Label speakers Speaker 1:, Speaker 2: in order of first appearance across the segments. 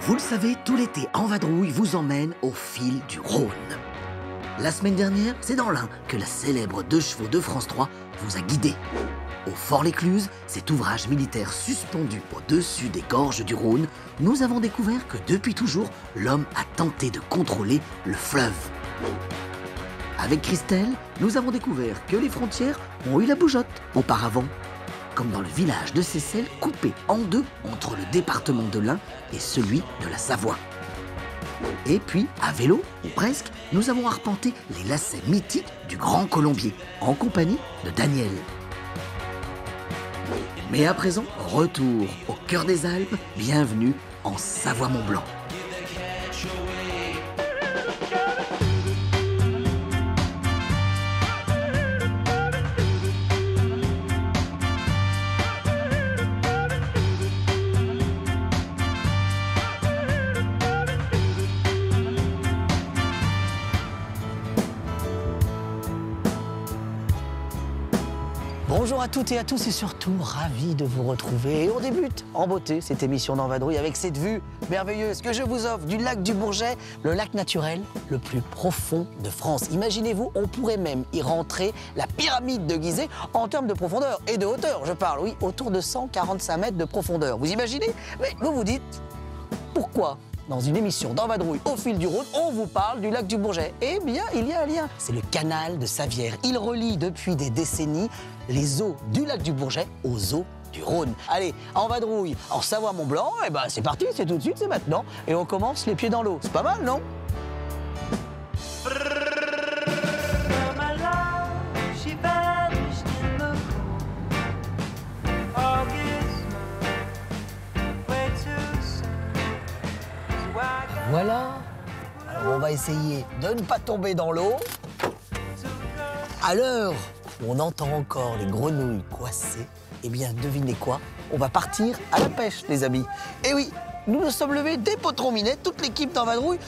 Speaker 1: Vous le savez, tout l'été, En Vadrouille vous emmène au fil du Rhône. La semaine dernière, c'est dans l'Ain que la célèbre 2 chevaux de France 3 vous a guidé. Au Fort-l'Écluse, cet ouvrage militaire suspendu au-dessus des gorges du Rhône, nous avons découvert que depuis toujours, l'homme a tenté de contrôler le fleuve. Avec Christelle, nous avons découvert que les frontières ont eu la bougeotte auparavant. Comme dans le village de Seyssel, coupé en deux entre le département de l'Ain et celui de la Savoie. Et puis, à vélo, ou presque, nous avons arpenté les lacets mythiques du Grand Colombier, en compagnie de Daniel. Mais à présent, retour au cœur des Alpes, bienvenue en Savoie-Mont-Blanc.
Speaker 2: Bonjour à toutes et à tous et surtout ravi de vous retrouver. Et on débute en beauté cette émission d'En Vadrouille avec cette vue merveilleuse que je vous offre du lac du Bourget, le lac naturel le plus profond de France. Imaginez-vous, on pourrait même y rentrer la pyramide de Gizeh en termes de profondeur et de hauteur. Je parle, oui, autour de 145 mètres de profondeur. Vous imaginez? Mais vous vous dites, pourquoi dans une émission d'En Vadrouille au fil du Rhône, on vous parle du lac du Bourget? Eh bien, il y a un lien. C'est le canal de Savières. Il relie depuis des décennies les eaux du lac du Bourget aux eaux du Rhône. Allez, En Vadrouille, en Savoie-Mont-Blanc, eh ben c'est parti, c'est tout de suite, c'est maintenant. Et on commence les pieds dans l'eau. C'est pas mal, non? Voilà. Alors on va essayer de ne pas tomber dans l'eau. À l'heure où on entend encore les grenouilles coincées, eh bien devinez quoi? On va partir à la pêche, les amis. Et oui, nous nous sommes levés dès Potron-Minette, toute l'équipe d'En Vadrouille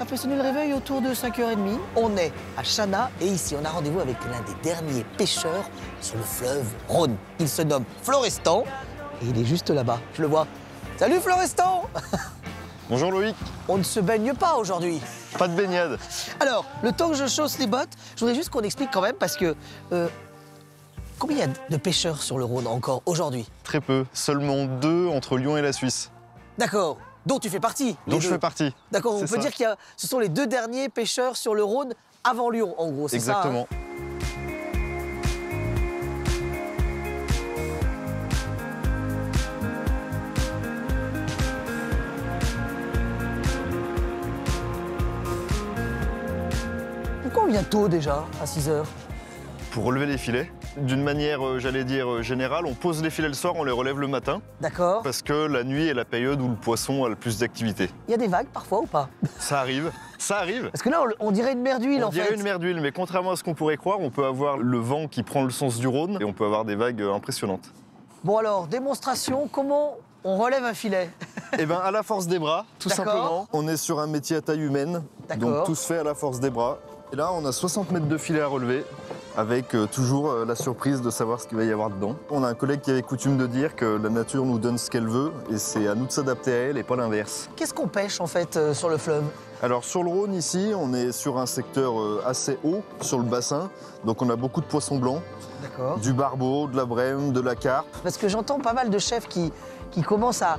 Speaker 2: a fait sonner le réveil autour de 5h30. On est à Chana et ici on a rendez-vous avec l'un des derniers pêcheurs sur le fleuve Rhône. Il se nomme Florestan et il est juste là-bas, je le vois. Salut Florestan!
Speaker 3: Bonjour Loïc.
Speaker 2: On ne se baigne pas aujourd'hui.
Speaker 3: Pas de baignade.
Speaker 2: Alors, le temps que je chausse les bottes, je voudrais juste qu'on explique quand même parce que... combien il y a de pêcheurs sur le Rhône encore aujourd'hui?
Speaker 3: Très peu, seulement 2 entre Lyon et la Suisse.
Speaker 2: D'accord, dont tu fais partie.
Speaker 3: Dont je fais partie.
Speaker 2: D'accord, on peut dire que ce sont les 2 derniers pêcheurs sur le Rhône avant Lyon, en gros, c'est ça?
Speaker 3: Exactement.
Speaker 2: Pourquoi on vient tôt déjà, à 6h?
Speaker 3: Pour relever les filets, d'une manière, j'allais dire, générale, on pose les filets le soir, on les relève le matin.
Speaker 2: D'accord.
Speaker 3: Parce que la nuit est la période où le poisson a le plus d'activité.
Speaker 2: Il y a des vagues parfois ou pas?
Speaker 3: Ça arrive, ça arrive.
Speaker 2: Parce que là, on dirait une mer d'huile en fait.
Speaker 3: On dirait une mer d'huile, mais contrairement à ce qu'on pourrait croire, on peut avoir le vent qui prend le sens du Rhône et on peut avoir des vagues impressionnantes.
Speaker 2: Bon alors, démonstration, comment on relève un filet?
Speaker 3: Eh bien, à la force des bras, tout simplement. On est sur un métier à taille humaine, donc tout se fait à la force des bras. Et là, on a 60 mètres de filet à relever, avec toujours la surprise de savoir ce qu'il va y avoir dedans. On a un collègue qui avait coutume de dire que la nature nous donne ce qu'elle veut, et c'est à nous de s'adapter à elle et pas l'inverse.
Speaker 2: Qu'est-ce qu'on pêche en fait sur le fleuve?
Speaker 3: Alors sur le Rhône ici, on est sur un secteur assez haut sur le bassin, donc on a beaucoup de poissons blancs, du barbeau, de la brème, de la carpe.
Speaker 2: Parce que j'entends pas mal de chefs qui commencent à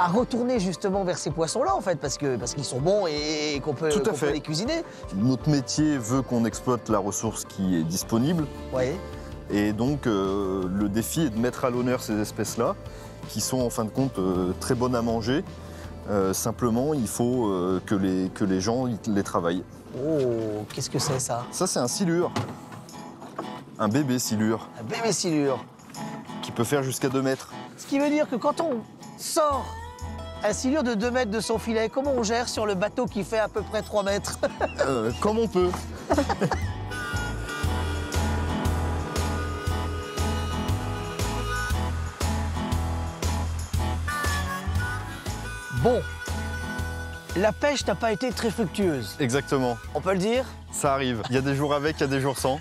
Speaker 2: retourner justement vers ces poissons-là en fait, parce qu'ils sont bons et qu'on peut les cuisiner.
Speaker 3: Notre métier veut qu'on exploite la ressource qui est disponible.
Speaker 2: Oui.
Speaker 3: Et donc le défi est de mettre à l'honneur ces espèces-là, qui sont en fin de compte très bonnes à manger. Simplement, il faut que les gens les travaillent.
Speaker 2: Oh, qu'est-ce que c'est ça?
Speaker 3: Ça, c'est un silure. Un bébé silure.
Speaker 2: Un bébé silure.
Speaker 3: Qui peut faire jusqu'à 2 mètres.
Speaker 2: Ce qui veut dire que quand on sort un silure de 2 mètres de son filet, comment on gère sur le bateau qui fait à peu près 3 mètres?
Speaker 3: Comme on peut.
Speaker 2: Bon, la pêche n'a pas été très fructueuse.
Speaker 3: Exactement.
Speaker 2: On peut le dire?
Speaker 3: Ça arrive. Il y a des jours avec, il y a des jours sans.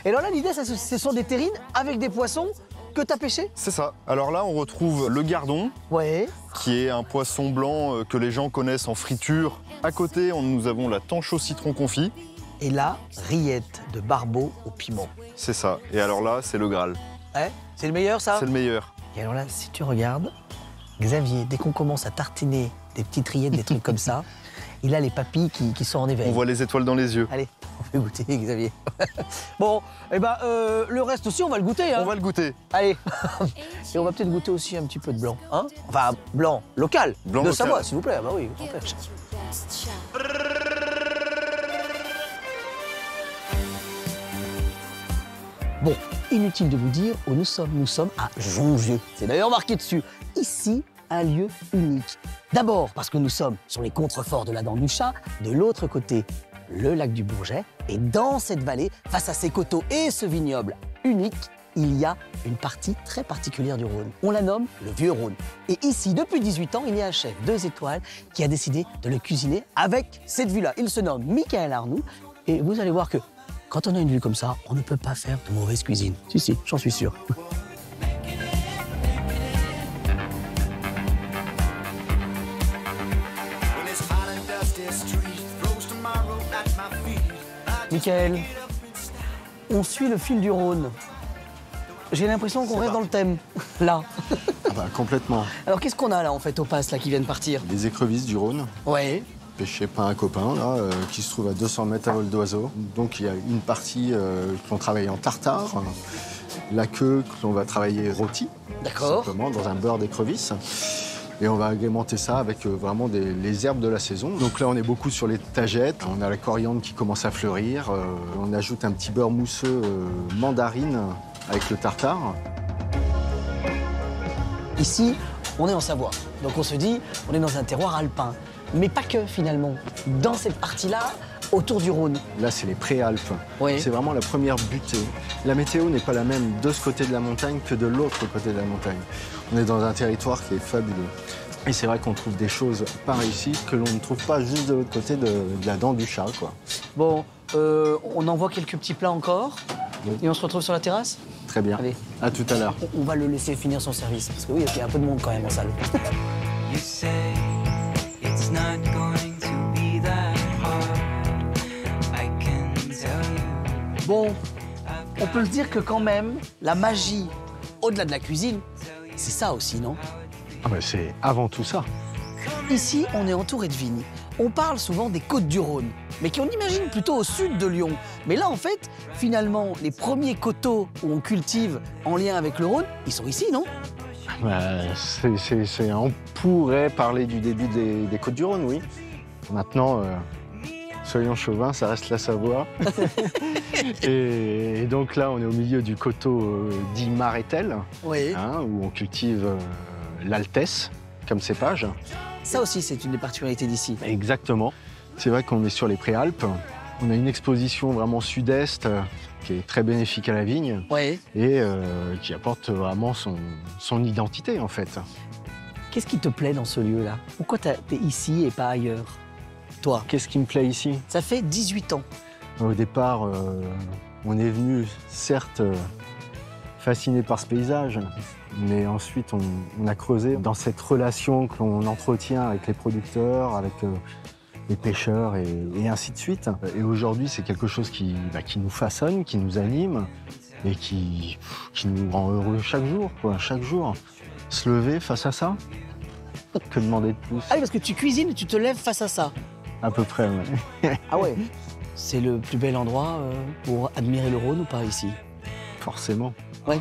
Speaker 2: Et alors là, l'idée, ce sont des terrines avec des poissons que t'as pêché?
Speaker 3: C'est ça. Alors là, on retrouve le gardon,
Speaker 2: Ouais.
Speaker 3: qui est un poisson blanc que les gens connaissent en friture. À côté, nous avons la tanche au citron confit.
Speaker 2: Et là, rillette de barbeau au piment.
Speaker 3: C'est ça. Et alors là, c'est le Graal.
Speaker 2: Ouais, c'est le meilleur, ça?
Speaker 3: C'est le meilleur.
Speaker 2: Et alors là, si tu regardes, Xavier, dès qu'on commence à tartiner des petites rillettes, des trucs comme ça, il a les papilles qui sont en éveil.
Speaker 3: On voit les étoiles dans les yeux.
Speaker 2: Allez, on fait goûter, Xavier. Bon, eh ben, le reste aussi, on va le goûter. Hein.
Speaker 3: On va le goûter.
Speaker 2: Allez. Et on va peut-être goûter aussi un petit peu de blanc. Hein, enfin, blanc local.
Speaker 3: Blanc
Speaker 2: de
Speaker 3: local.
Speaker 2: Savoie, s'il vous plaît. Bah oui, on pêche. Bon, inutile de vous dire où nous sommes. Nous sommes à Jongieu. C'est d'ailleurs marqué dessus. Ici, un lieu unique. D'abord parce que nous sommes sur les contreforts de la Dent du Chat, de l'autre côté, le lac du Bourget. Et dans cette vallée, face à ces coteaux et ce vignoble unique, il y a une partie très particulière du Rhône. On la nomme le Vieux Rhône. Et ici, depuis 18 ans, il y a un chef 2 étoiles qui a décidé de le cuisiner avec cette vue-là. Il se nomme Michael Arnoux. Et vous allez voir que quand on a une vue comme ça, on ne peut pas faire de mauvaise cuisine. Si, j'en suis sûr. Michael, on suit le fil du Rhône. J'ai l'impression qu'on reste dans le thème, là.
Speaker 4: Ah bah, complètement.
Speaker 2: Alors qu'est-ce qu'on a là en fait au pass là qui viennent partir?
Speaker 4: Les écrevisses du Rhône,
Speaker 2: Ouais.
Speaker 4: pêchées par un copain là, qui se trouve à 200 mètres à vol d'oiseau. Donc il y a une partie que l'on travaille en tartare, la queue que l'on va travailler rôti,
Speaker 2: D'accord.
Speaker 4: simplement dans un beurre d'écrevisses. Et on va agrémenter ça avec vraiment les herbes de la saison. Donc là, on est beaucoup sur les tagettes. On a la coriandre qui commence à fleurir. On ajoute un petit beurre mousseux mandarine avec le tartare.
Speaker 2: Ici, on est en Savoie. Donc on se dit, on est dans un terroir alpin. Mais pas que finalement. Dans cette partie-là, autour du Rhône.
Speaker 4: Là, c'est les préalpes.
Speaker 2: Oui.
Speaker 4: C'est vraiment la première butée. La météo n'est pas la même de ce côté de la montagne que de l'autre côté de la montagne. On est dans un territoire qui est fabuleux. Et c'est vrai qu'on trouve des choses par ici que l'on ne trouve pas juste de l'autre côté de la Dent du Chat, quoi.
Speaker 2: Bon, on envoie quelques petits plats encore.
Speaker 4: Oui.
Speaker 2: Et on se retrouve sur la terrasse?
Speaker 4: Très bien.
Speaker 2: Allez.
Speaker 4: À tout à l'heure.
Speaker 2: On va le laisser finir son service. Parce que oui, il y a un peu de monde quand même en salle.
Speaker 5: You say it's not going to be that hard. I can tell you.
Speaker 2: Bon, on peut se dire que quand même, la magie, au-delà de la cuisine, c'est ça aussi, non?
Speaker 4: Ah bah c'est avant tout ça.
Speaker 2: Ici, on est entouré de vignes. On parle souvent des côtes du Rhône, mais qu'on imagine plutôt au sud de Lyon. Mais là, en fait, finalement, les premiers coteaux où on cultive en lien avec le Rhône, ils sont ici, non?
Speaker 4: On pourrait parler du début des Côtes du Rhône, oui. Maintenant, soyons chauvins, ça reste la Savoie. et donc là, on est au milieu du coteau dit Marétel,
Speaker 2: Oui.
Speaker 4: hein, où on cultive l'Altesse comme cépage.
Speaker 2: Ça aussi, c'est une des particularités d'ici.
Speaker 4: Exactement. C'est vrai qu'on est sur les Préalpes. On a une exposition vraiment sud-est qui est très bénéfique à la vigne
Speaker 2: Oui.
Speaker 4: et qui apporte vraiment son identité, en fait.
Speaker 2: Qu'est-ce qui te plaît dans ce lieu-là? Pourquoi t'es ici et pas ailleurs? Toi,
Speaker 4: Qu'est-ce qui me plaît ici?
Speaker 2: ça fait 18 ans.
Speaker 4: Au départ, on est venu, certes, fasciné par ce paysage, mais ensuite, on a creusé dans cette relation que l'on entretient avec les producteurs, avec les pêcheurs et ainsi de suite. Et aujourd'hui, c'est quelque chose qui nous façonne, qui nous anime et qui nous rend heureux chaque jour, quoi. Chaque jour. Se lever face à ça, que demander de plus?
Speaker 2: Ah oui, parce que tu cuisines et tu te lèves face à ça.
Speaker 4: À peu près, ouais.
Speaker 2: Ah ouais. C'est le plus bel endroit pour admirer le Rhône ou pas ici?
Speaker 4: Forcément.
Speaker 2: Ouais.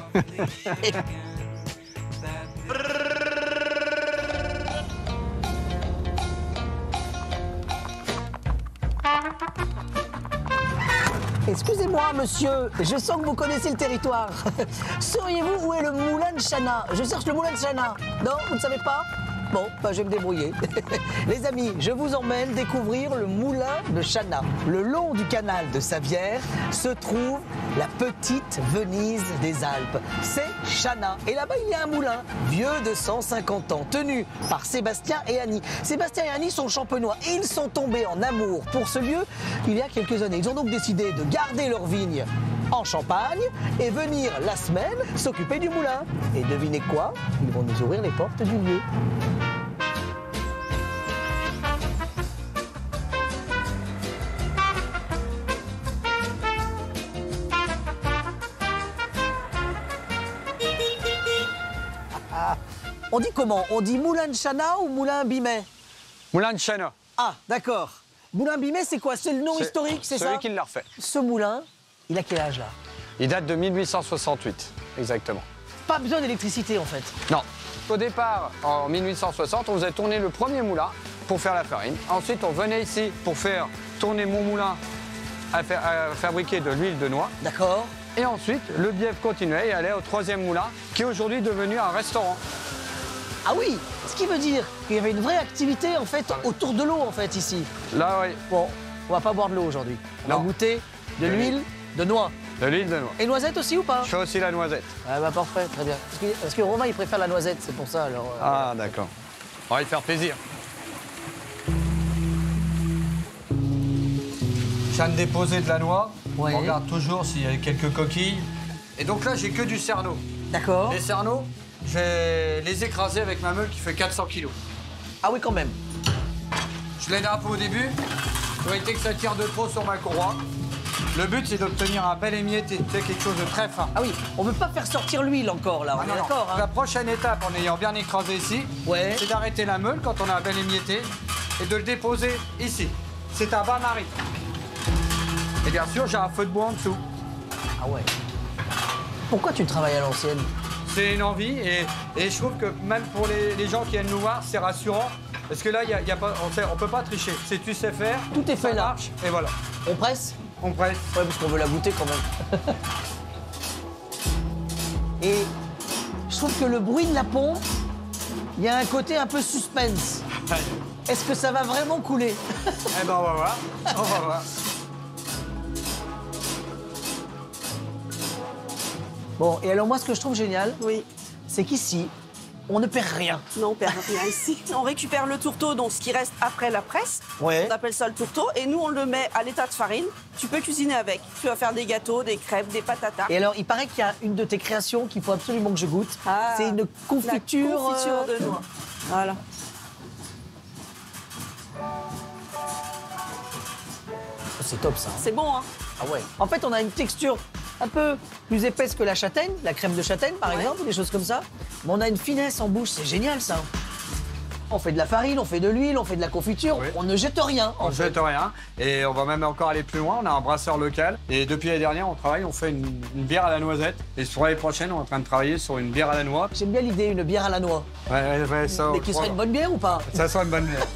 Speaker 2: Excusez-moi, monsieur, je sens que vous connaissez le territoire. Sauriez-vous où est le moulin de Chana? Je cherche le moulin de Chana. Non, vous ne savez pas? Bon, bah, je vais me débrouiller. Les amis, je vous emmène découvrir le moulin de Chana. Le long du canal de Savière se trouve la petite Venise des Alpes. C'est Chana. Et là-bas, il y a un moulin vieux de 150 ans, tenu par Sébastien et Annie. Sébastien et Annie sont champenois et ils sont tombés en amour pour ce lieu il y a quelques années. Ils ont donc décidé de garder leurs vignes en Champagne et venir la semaine s'occuper du moulin. Et devinez quoi? Ils vont nous ouvrir les portes du lieu. On dit comment? On dit moulin de Chana ou moulin Bimet?
Speaker 6: Moulin de Chana.
Speaker 2: Ah, d'accord. Moulin Bimet, c'est quoi? C'est le nom historique, c'est ça?
Speaker 6: Celui qui l'a refait.
Speaker 2: Ce moulin, il a quel âge là?
Speaker 6: Il date de 1868, exactement.
Speaker 2: Pas besoin d'électricité en fait.
Speaker 6: Non. Au départ, en 1860, on faisait tourner le premier moulin pour faire la farine. Ensuite, on venait ici pour faire tourner mon moulin à fabriquer de l'huile de noix.
Speaker 2: D'accord.
Speaker 6: Et ensuite, le bief continuait et allait au troisième moulin, qui est aujourd'hui devenu un restaurant.
Speaker 2: Ah oui, ce qui veut dire qu'il y avait une vraie activité en fait autour de l'eau en fait ici.
Speaker 6: Là, oui.
Speaker 2: Bon, on va pas boire de l'eau aujourd'hui. On va
Speaker 6: Non.
Speaker 2: goûter de l'huile de noix.
Speaker 6: De l'huile de noix.
Speaker 2: Et noisette aussi ou pas?
Speaker 6: Je fais aussi la noisette.
Speaker 2: Ah bah parfait, très bien. Parce que Romain il préfère la noisette, c'est pour ça alors.
Speaker 6: Ah, d'accord. On va lui faire plaisir. Je viens de déposer de la noix.
Speaker 2: Ouais.
Speaker 6: On regarde toujours s'il y a quelques coquilles. Et donc là, j'ai que du cerneau.
Speaker 2: D'accord.
Speaker 6: Les cerneaux, je vais les écraser avec ma meule qui fait 400 kilos.
Speaker 2: Ah oui quand même.
Speaker 6: Je l'aide un peu au début pour éviter que ça tire de trop sur ma courroie. Le but, c'est d'obtenir un bel émietté, c'est quelque chose de très fin.
Speaker 2: Ah oui, on veut pas faire sortir l'huile encore là, on
Speaker 6: Ah
Speaker 2: est
Speaker 6: non, non.
Speaker 2: d'accord hein?
Speaker 6: La prochaine étape, en ayant bien écrasé ici,
Speaker 2: Ouais.
Speaker 6: c'est d'arrêter la meule quand on a un bel émietté et de le déposer ici. C'est un bain-marie. Et bien sûr, j'ai un feu de bois en dessous.
Speaker 2: Ah ouais. Pourquoi tu travailles à l'ancienne?
Speaker 6: C'est une envie et je trouve que même pour les gens qui viennent nous voir, c'est rassurant. Parce que là, y a pas, on peut pas tricher. C'est tu sais faire,
Speaker 2: Tout est fait
Speaker 6: ça
Speaker 2: là.
Speaker 6: marche, et voilà.
Speaker 2: On presse?
Speaker 6: On presse.
Speaker 2: Ouais, parce qu'on veut la goûter quand même. Et je trouve que le bruit de la pompe, il y a un côté un peu suspense. Est-ce que ça va vraiment couler?
Speaker 6: Eh ben on va voir. On va voir.
Speaker 2: Bon, et alors moi, ce que je trouve génial,
Speaker 7: Oui.
Speaker 2: c'est qu'ici, on ne perd rien.
Speaker 7: Non, on perd rien ici. On récupère le tourteau, donc ce qui reste après la presse.
Speaker 2: Ouais.
Speaker 7: On appelle ça le tourteau. Et nous, on le met à l'état de farine. Tu peux cuisiner avec. Tu vas faire des gâteaux, des crêpes, des patatas.
Speaker 2: Et alors, il paraît qu'il y a une de tes créations qu'il faut absolument que je goûte.
Speaker 7: Ah,
Speaker 2: C'est une confiture.
Speaker 7: La confiture de noix. Voilà.
Speaker 2: C'est top ça.
Speaker 7: C'est bon, hein?
Speaker 2: Ah ouais. En fait, on a une texture un peu plus épaisse que la châtaigne, la crème de châtaigne par
Speaker 7: Ouais.
Speaker 2: exemple, ou des choses comme ça. Mais on a une finesse en bouche, c'est génial ça. On fait de la farine, on fait de l'huile, on fait de la confiture,
Speaker 6: Oui.
Speaker 2: on ne jette rien.
Speaker 6: On ne jette rien. Et on va même encore aller plus loin. On a un brasseur local. Et depuis l'année dernière, on travaille, on fait une bière à la noisette. Et sur l'année prochaine, on est en train de travailler sur une bière à la noix.
Speaker 2: J'aime bien l'idée, une bière à la noix.
Speaker 6: Ouais, ça.
Speaker 2: Mais qui serait une bonne bière ou pas?
Speaker 6: Ça sera une bonne bière.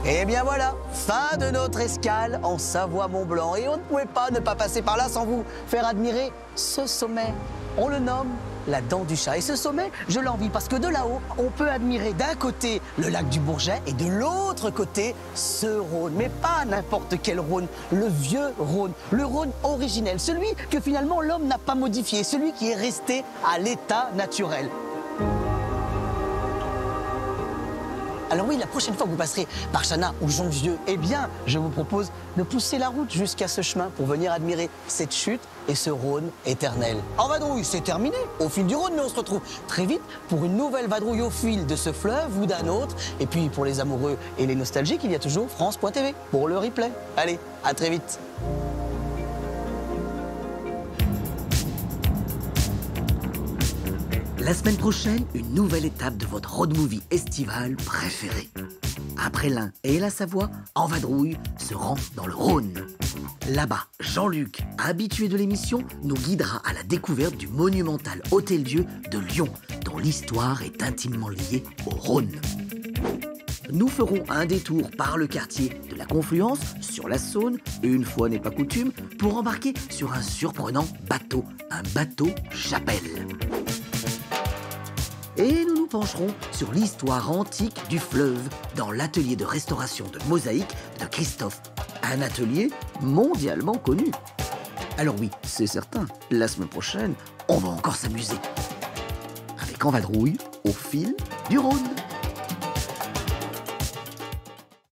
Speaker 2: Et bien voilà, fin de notre escale en Savoie-Mont-Blanc. Et on ne pouvait pas ne pas passer par là sans vous faire admirer ce sommet. On le nomme la dent du chat. Et ce sommet, je l'envie parce que de là-haut, on peut admirer d'un côté le lac du Bourget et de l'autre côté ce Rhône. Mais pas n'importe quel Rhône, le vieux Rhône, le Rhône originel, celui que finalement l'homme n'a pas modifié, celui qui est resté à l'état naturel. Alors oui, la prochaine fois que vous passerez par Chana ou Jonvieux, eh bien, je vous propose de pousser la route jusqu'à ce chemin pour venir admirer cette chute et ce Rhône éternel. En vadrouille, c'est terminé. Au fil du Rhône, mais on se retrouve très vite pour une nouvelle vadrouille au fil de ce fleuve ou d'un autre. Et puis, pour les amoureux et les nostalgiques, il y a toujours France.tv pour le replay. Allez, à très vite.
Speaker 1: La semaine prochaine, une nouvelle étape de votre road movie estival préféré. Après l'Ain et la Savoie, En Vadrouille se rend dans le Rhône. Là-bas, Jean-Luc, habitué de l'émission, nous guidera à la découverte du monumental Hôtel-Dieu de Lyon, dont l'histoire est intimement liée au Rhône. Nous ferons un détour par le quartier de la Confluence, sur la Saône, et une fois n'est pas coutume, pour embarquer sur un surprenant bateau, un bateau chapelle. Et nous nous pencherons sur l'histoire antique du fleuve dans l'atelier de restauration de mosaïques de Christophe. Un atelier mondialement connu. Alors oui, c'est certain, la semaine prochaine, on va encore s'amuser. avec En Vadrouille au fil du Rhône.